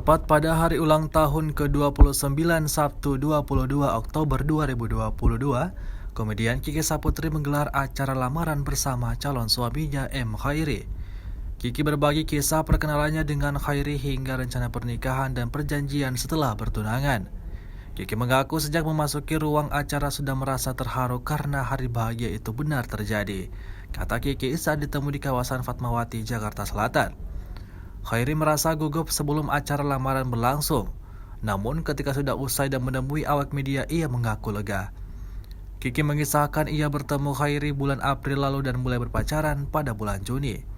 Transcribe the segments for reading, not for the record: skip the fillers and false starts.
Tepat pada hari ulang tahun ke-29 Sabtu 22 Oktober 2022, komedian Kiki Saputri menggelar acara lamaran bersama calon suaminya M. Khairi. Kiki berbagi kisah perkenalannya dengan Khairi hingga rencana pernikahan dan perjanjian setelah bertunangan. Kiki mengaku sejak memasuki ruang acara sudah merasa terharu karena hari bahagia itu benar terjadi. Kata Kiki saat ditemui di kawasan Fatmawati, Jakarta Selatan. Khairi merasa gugup sebelum acara lamaran berlangsung. Namun ketika sudah usai dan menemui awak media, ia mengaku lega. Kiki mengisahkan ia bertemu Khairi bulan April lalu dan mulai berpacaran pada bulan Juni.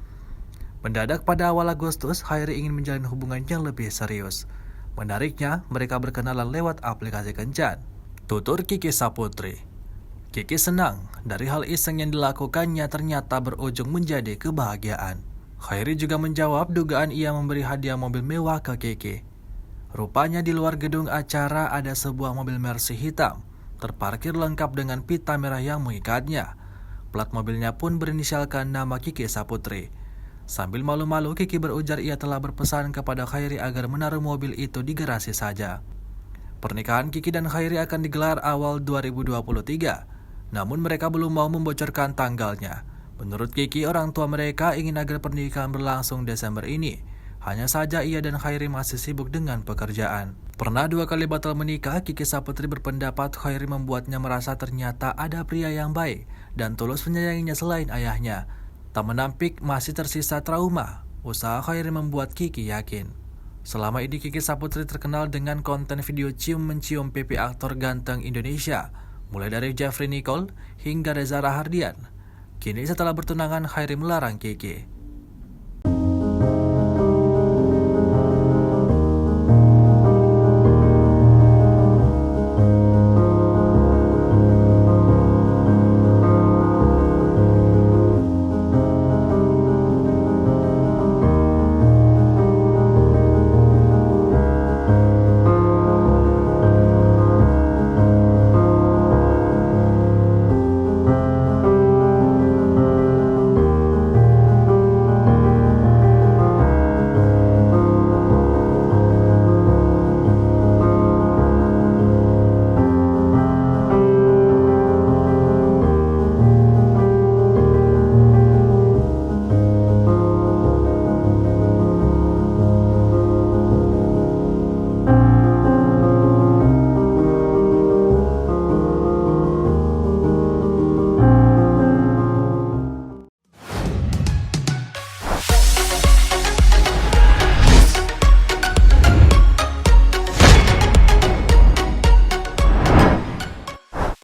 Mendadak pada awal Agustus, Khairi ingin menjalin hubungan yang lebih serius. Menariknya, mereka berkenalan lewat aplikasi kencan. Tutur Kiki Saputri. Kiki senang dari hal iseng yang dilakukannya ternyata berujung menjadi kebahagiaan. Khairi juga menjawab dugaan ia memberi hadiah mobil mewah ke Kiki. Rupanya di luar gedung acara ada sebuah mobil Mercy hitam, terparkir lengkap dengan pita merah yang mengikatnya. Plat mobilnya pun berinisialkan nama Kiki Saputri. Sambil malu-malu, Kiki berujar ia telah berpesan kepada Khairi agar menaruh mobil itu di garasi saja. Pernikahan Kiki dan Khairi akan digelar awal 2023, namun mereka belum mau membocorkan tanggalnya. Menurut Kiki, orang tua mereka ingin agar pernikahan berlangsung Desember ini. Hanya saja ia dan Khairi masih sibuk dengan pekerjaan. Pernah 2 kali batal menikah, Kiki Saputri berpendapat Khairi membuatnya merasa ternyata ada pria yang baik dan tulus menyayanginya selain ayahnya. Tak menampik masih tersisa trauma. Usaha Khairi membuat Kiki yakin. Selama ini Kiki Saputri terkenal dengan konten video cium-mencium pipi aktor ganteng Indonesia, mulai dari Jeffrey Nicole hingga Reza Rahardian. Kini setelah bertunangan, Khairi melarang Kiki.